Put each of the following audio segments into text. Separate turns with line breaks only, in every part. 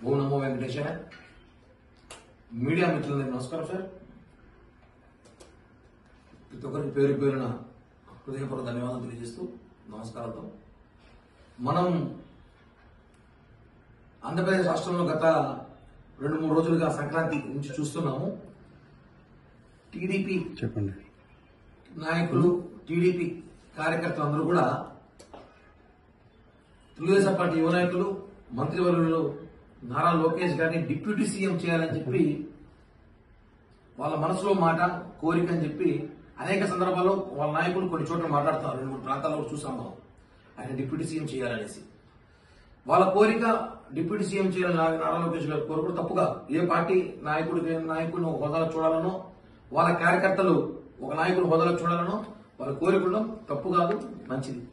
ఓం నమో వెంకటేశాయ. Media మిత్రులందరికీ నమస్కారం sir. ప్రతి ఒక్కరికి పేరు పేరున హృదయపూర్వక ధన్యవాదాలు తెలియజేస్తూ నమస్కారాలతో మనం ఆంధ్రప్రదేశ్ రాష్ట్రంలో గత 2-3 రోజులుగా సంక్రాంతి నుంచి చూస్తున్నాము. టీడీపీ నాయకులు, టీడీపీ కార్యకర్తలు అందరూ కూడా తెలుగుదేశం పార్టీ యువ నాయకులు, మంత్రివర్యులు నారా లోకేష్ గారిని డిప్యూటీ సీఎం చేయాలని చెప్పి వాళ్ళ మనసులో మాట, కోరిక అని చెప్పి అనేక సందర్భాల్లో వాళ్ళ నాయకులు కొన్ని చోట్ల మాట్లాడుతున్నారు. 2-3 ప్రాంతాల్లో చూసాం మనం ఆయన డిప్యూటీ సీఎం చేయాలనేసి. వాళ్ళ కోరిక డిప్యూటీ సీఎం చేయాలని నారా లోకేష్ గారు కోరుకోవడం తప్పుగా. ఏ పార్టీ నాయకుడిని హోదాలో చూడాలనో, వాళ్ళ కార్యకర్తలు ఒక నాయకుడు హోదాలో చూడాలనో వాళ్ళు కోరుకోవడం తప్పు కాదు, మంచిది.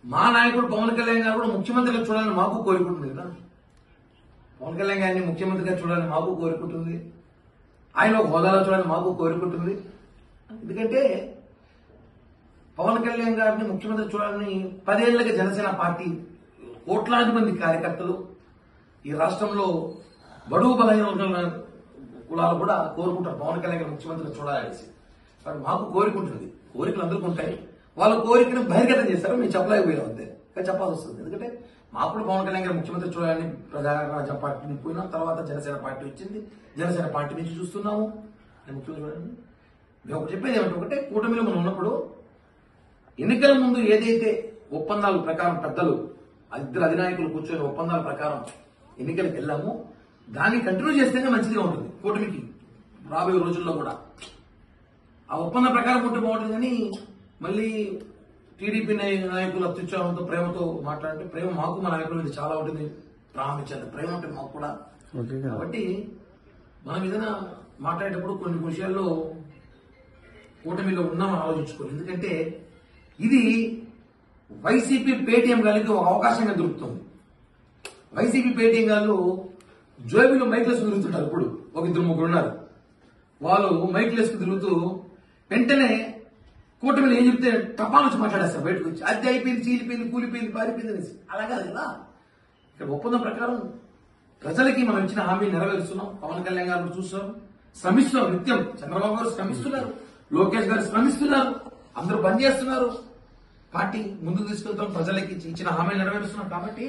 మా నాయకుడు పవన్ కళ్యాణ్ గారు కూడా ముఖ్యమంత్రిగా చూడాలని మాకు కోరుకుంటుంది కదా. పవన్ కళ్యాణ్ గారిని ముఖ్యమంత్రిగా చూడాలని మాకు కోరుకుంటుంది, ఆయన ఒక హోదాలో చూడాలని మాకు కోరుకుంటుంది. ఎందుకంటే పవన్ కళ్యాణ్ గారిని ముఖ్యమంత్రి చూడాలని 10 ఏళ్లుగా జనసేన పార్టీ కోట్లాది మంది కార్యకర్తలు ఈ రాష్ట్రంలో బడుగు బలహీన వర్గాల కులాలు కూడా కోరుకుంటారు పవన్ కళ్యాణ్ గారు ముఖ్యమంత్రిగా చూడాలనేసి. కాబట్టి మాకు కోరికుంటుంది, కోరికలు అందరికీ ఉంటాయి. వాళ్ళ కోరికను బహిర్గతం చేస్తారు, మేము చెప్పలేకపోయాం అంతే. కానీ చెప్పాల్సి వస్తుంది. ఎందుకంటే మాకు కూడా పవన్ కళ్యాణ్ గారు ముఖ్యమంత్రి చూడాలని ప్రజారాజ్యం పార్టీ పోయినా, తర్వాత జనసేన పార్టీ వచ్చింది, జనసేన పార్టీ నుంచి చూస్తున్నాము ముఖ్యమంత్రి చూడాలని. మేము ఒకటి చెప్పేది ఏమంటే, ఒకటే కూటమిలో మనం ఉన్నప్పుడు ఎన్నికల ముందు ఏదైతే ఒప్పందాల ప్రకారం పెద్దలు ఇద్దరు అధినాయకులు కూర్చొని ఒప్పందాల ప్రకారం ఎన్నికలకు వెళ్ళామో దాన్ని కంటిన్యూ చేస్తేనే మంచిదిగా ఉంటుంది కూటమికి రాబోయే రోజుల్లో కూడా. ఆ ఒప్పందం ప్రకారం ఉంటే బాగుంటుంది. కానీ మళ్ళీ టీడీపీ నాయకులు అత్యుత్సాహంతో, ప్రేమతో మాట్లాడితే, ప్రేమ మాకు మా నాయకుల మీద చాలా ఉంటుంది, ప్రారంభించాలి ప్రేమ అంటే మాకు కూడా. కాబట్టి మనం ఏదైనా మాట్లాడేటప్పుడు కొన్ని విషయాల్లో కూటమిలో ఉన్నామని ఆలోచించుకోవాలి. ఎందుకంటే ఇది వైసీపీ పేటీఎం గారికి ఒక అవకాశంగా దొరుకుతుంది. వైసీపీ పేటీఎం గారు జోబీలో మైక్లెస్ తిరుగుతుంటారు. ఇప్పుడు ఒక 2-3 ఉన్నారు. వాళ్ళు మైక్లెస్ తిరుగుతూ వెంటనే కూటమిలో ఏం చెప్తే టపాలు వచ్చి మాట్లాడేస్తారు బయటకు వచ్చి. అది అయిపోయింది, చీలిపోయింది, కూలిపోయింది, పారిపోయింది అనేసి. అలా కాదు కదా. ఇక్కడ ఒప్పందం ప్రకారం ప్రజలకి మనం ఇచ్చిన హామీ నెరవేరుస్తున్నాం. పవన్ కళ్యాణ్ గారు చూస్తున్నాం, శ్రమిస్తున్నాం నిత్యం. చంద్రబాబు గారు శ్రమిస్తున్నారు, లోకేష్ గారు శ్రమిస్తున్నారు, అందరూ పనిచేస్తున్నారు. పార్టీ ముందుకు తీసుకెళ్తాం, ప్రజలకి ఇచ్చిన హామీ నెరవేరుస్తున్నాం. కాబట్టి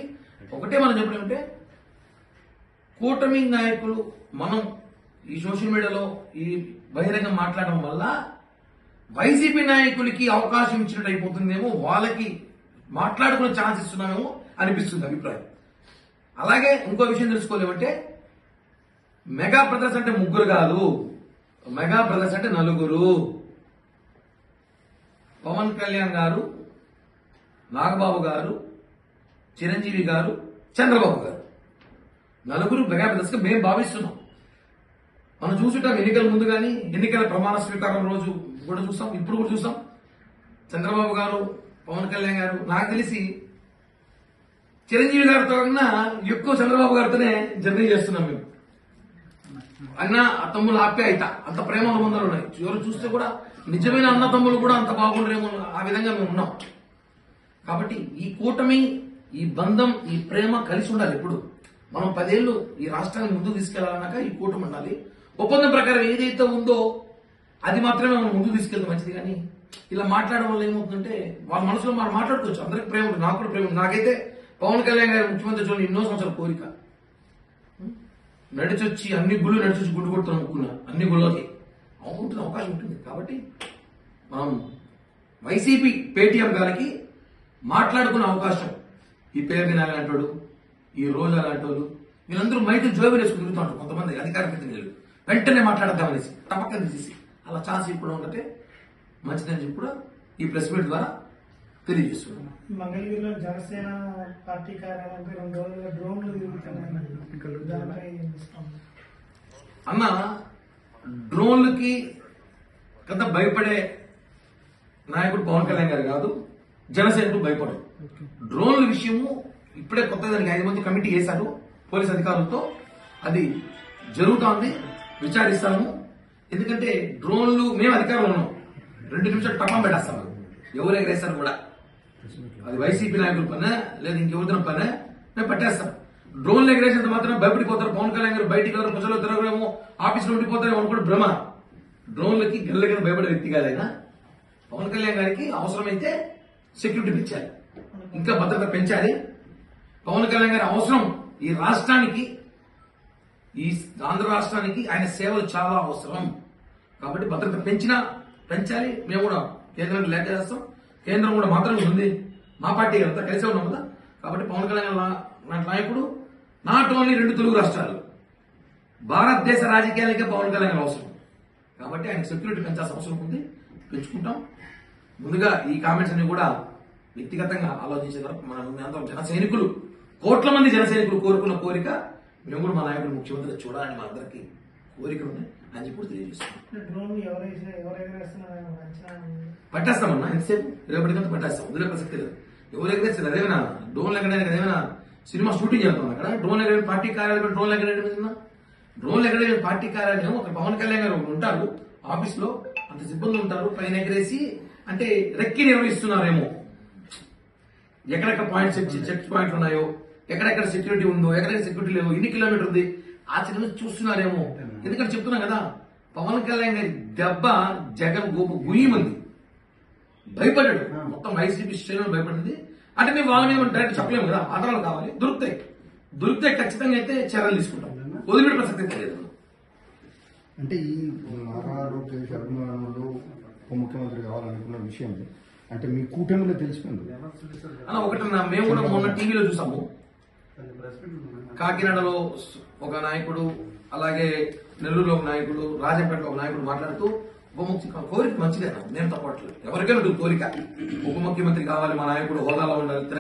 ఒకటే మనం చెప్పలేమంటే, కూటమి నాయకులు మనం ఈ సోషల్ మీడియాలో ఈ బహిరంగం మాట్లాడడం వల్ల వైసీపీ నాయకులకి అవకాశం ఇచ్చినట్టు అయిపోతుందేమో, వాళ్ళకి మాట్లాడుకునే ఛాన్స్ ఇస్తున్నామేమో అనిపిస్తుంది అభిప్రాయం. అలాగే ఇంకో విషయం తెలుసుకోలేమంటే, మెగా బ్రదర్స్ అంటే 3 కాదు, మెగా బ్రదర్స్ అంటే 4. పవన్ కళ్యాణ్ గారు, నాగబాబు గారు, చిరంజీవి గారు, చంద్రబాబు గారు 4 మెగా బ్రదర్స్ గా మేము భావిస్తున్నాం. మనం చూసుంటాం ఎన్నికల ముందు కానీ, ఎన్నికల ప్రమాణ స్వీకారం రోజు కూడా చూస్తాం, ఇప్పుడు కూడా చూస్తాం. చంద్రబాబు గారు, పవన్ కళ్యాణ్ గారు, నాకు తెలిసి చిరంజీవి గారితో కన్నా ఎక్కువ చంద్రబాబు గారితోనే జర్నీ చేస్తున్నాం మేము. అన్న తమ్ముల ఆప్యాయత, అంత ప్రేమ అనుబంధాలు ఉన్నాయి. ఎవరు చూస్తే కూడా నిజమైన అన్న తమ్ములు కూడా అంత బాగుండరేమో, ఆ విధంగా మేము ఉన్నాం. కాబట్టి ఈ కూటమి, ఈ బంధం, ఈ ప్రేమ కలిసి ఉండాలి. ఎప్పుడు మనం 10 ఏళ్లు ఈ రాష్ట్రాన్ని ముందుకు తీసుకెళ్లాలన్నాక ఈ కూటమి ఉండాలి. ఒప్పందం ప్రకారం ఏదైతే ఉందో అది మాత్రమే మనం ముందుకు తీసుకెళ్తే మంచిది. కానీ ఇలా మాట్లాడడం వల్ల ఏమవుతుందంటే, వాళ్ళ మనసులో మనం మాట్లాడుకోవచ్చు. అందరికి ప్రేమ ఉంటుంది, నాకు కూడా ప్రేమ ఉంటుంది. నాకైతే పవన్ కళ్యాణ్ గారు ముఖ్యమంత్రి చూడండి ఎన్నో సంవత్సరాల కోరిక. నడిచొచ్చి అన్ని గుళ్ళు నడిచొచ్చి గుడ్డు కొడుతూ అనుకున్నా, అన్ని గుళ్ళకి అవుతుంటుంది, అవకాశం ఉంటుంది. కాబట్టి మనం వైసీపీ పేటీఎం గారికి మాట్లాడుకునే అవకాశం, ఈ పేరు అలాంటోడు, ఈ రోజు అలాంటోడు, వీళ్ళందరూ మైకులు జోబీలు వేసుకుని తిరుగుతుంటారు. కొంతమంది అధికార ప్రతినిధులు వెంటనే మాట్లాడద్దామనేసి టపక్కన తీసి అలా ఛాన్స్ ఇప్పుడు ఉంటే మంచిదని చెప్పి కూడా ఈ ప్రెస్ మీట్ ద్వారా తెలియజేస్తున్నాం.
మంగళగిరిలో జనసేన పార్టీ కార్యాలయంపై 2 రోజులుగా డ్రోన్లు తిరుగుతున్నాయి.
అన్న, డ్రోన్లకి కదా భయపడే నాయకుడు పవన్ కళ్యాణ్ గారు కాదు, జనసేనకు భయపడరు. డ్రోన్ల విషయము ఇప్పుడే కొత్త దానికి 5 మంది కమిటీ వేశారు పోలీస్ అధికారులతో. అది జరుగుతోంది, విచారిస్తాము. ఎందుకంటే డ్రోన్లు మేము అధికారంలో ఉన్నాం, 2 నిమిషాలు టపం పెట్టేస్తాము. ఎవరు ఎగరేస్తారు కూడా, అది వైసీపీ నాయకుల పనే లేదా ఇంకెవరిన పనే, మేము పట్టేస్తాం. డ్రోన్లు ఎగరేసినంత మాత్రం భయపడిపోతారు. పవన్ కళ్యాణ్ గారు బయటికి వెళ్ళరు, ప్రజలు తిరగరేమో, ఆఫీసులో ఉండిపోతారేమో అనుకుంటే భ్రమ. డ్రోన్లకి గెల్లకి భయపడే వ్యక్తి కాదైనా. పవన్ కళ్యాణ్ గారికి అవసరమైతే సెక్యూరిటీ పెంచాలి, ఇంకా భద్రత పెంచాలి. పవన్ కళ్యాణ్ గారి అవసరం ఈ రాష్ట్రానికి, ఈ ఆంధ్ర రాష్ట్రానికి ఆయన సేవలు చాలా అవసరం. కాబట్టి భద్రత పెంచాలి. మేము కూడా కేంద్రానికి లేఖ చేస్తాం. కేంద్రం కూడా మాత్రమే ఉంది, మా పార్టీ అంతా కలిసే ఉన్నాం కదా. కాబట్టి పవన్ కళ్యాణ్ లాంటి నాయకుడు నాట్ ఓన్లీ 2 తెలుగు రాష్ట్రాలు, భారతదేశ రాజకీయాలకే పవన్ కళ్యాణ్ అవసరం. కాబట్టి ఆయన సెక్యూరిటీ పెంచాల్సిన అవసరం ఉంది, పెంచుకుంటాం. ముందుగా ఈ కామెంట్స్ అన్ని కూడా వ్యక్తిగతంగా ఆలోచించారు. మన జన సైనికులు, కోట్ల మంది జన సైనికులు కోరుకున్న కోరిక, మేము కూడా మా నాయకుడు ముఖ్యమంత్రి చూడాలని మా అందరికీ కోరిక ఉంది అని చెప్పి తెలియజేస్తున్నాం.
డ్రోన్ ఎవరెగరేస్తున్నారో అంచనా
పట్టేస్తామన్నా, ఎంతసేపు రేపటికంతా పట్టేస్తాం, వదిలే ప్రసక్తి లేదు. ఎవరు ఎగరేస్తారు? అదేమైనా డ్రోన్ ఎగరడానికి అదేమైనా సినిమా షూటింగ్ చేస్తాం అక్కడ? డ్రోన్ ఎగరే పార్టీ కార్యాలయం, డ్రోన్ ఎగరేయడం, డ్రోన్ ఎగరే పార్టీ కార్యాలయం. ఒక పవన్ కళ్యాణ్ గారు ఉంటారు ఆఫీస్ లో, అంత సిబ్బంది ఉంటారు, పైన ఎగరేసి అంటే రెక్కి నిర్వహిస్తున్నారేమో. ఎక్కడెక్కడ పాయింట్స్ చెక్ పాయింట్లు ఉన్నాయో, ఎక్కడెక్కడ సెక్యూరిటీ ఉందో, ఎక్కడెక్కడ సెక్యూరిటీ లేవో, ఎన్ని కిలోమీటర్ ఉంది ఆ చిన్న చూస్తున్నారేమో. ఎందుకంటే చెప్తున్నాం కదా, పవన్ కళ్యాణ్ గారి దెబ్బ జగన్ గుయ్యమంది, భయపడ్డాడు. మొత్తం వైసీపీ శ్రేణులు భయపడింది. అంటే మేము వాళ్ళ మీద డైరెక్ట్ చెప్పలేము కదా, ఆధారాలు కావాలి. దొరికితే ఖచ్చితంగా అయితే చర్యలు తీసుకుంటాం, వదిలిపెట్టే ప్రసక్తి లేదు.
అంటే ఈ నారా లోకేష్ అభిమానులు ఉప ముఖ్యమంత్రి కావాలనుకున్న విషయం అంటే మీ కూటమిలో తెలిసిపోయింది
అలా. ఒకటన్నా మేము కూడా మొన్న టీవీలో చూసాము, కాకినాడలో ఒక నాయకుడు, అలాగే నెల్లూరులో ఒక నాయకుడు, రాజంపేటలో ఒక నాయకుడు మాట్లాడుతూ ఉప ముఖ్యమంత్రి కోరిక మంచిదేనా, నేను తప్పట్లేదు. ఎవరికైనా కోరిక ఉప ముఖ్యమంత్రి కావాలి, మా నాయకుడు హోదాలో ఉండాలి.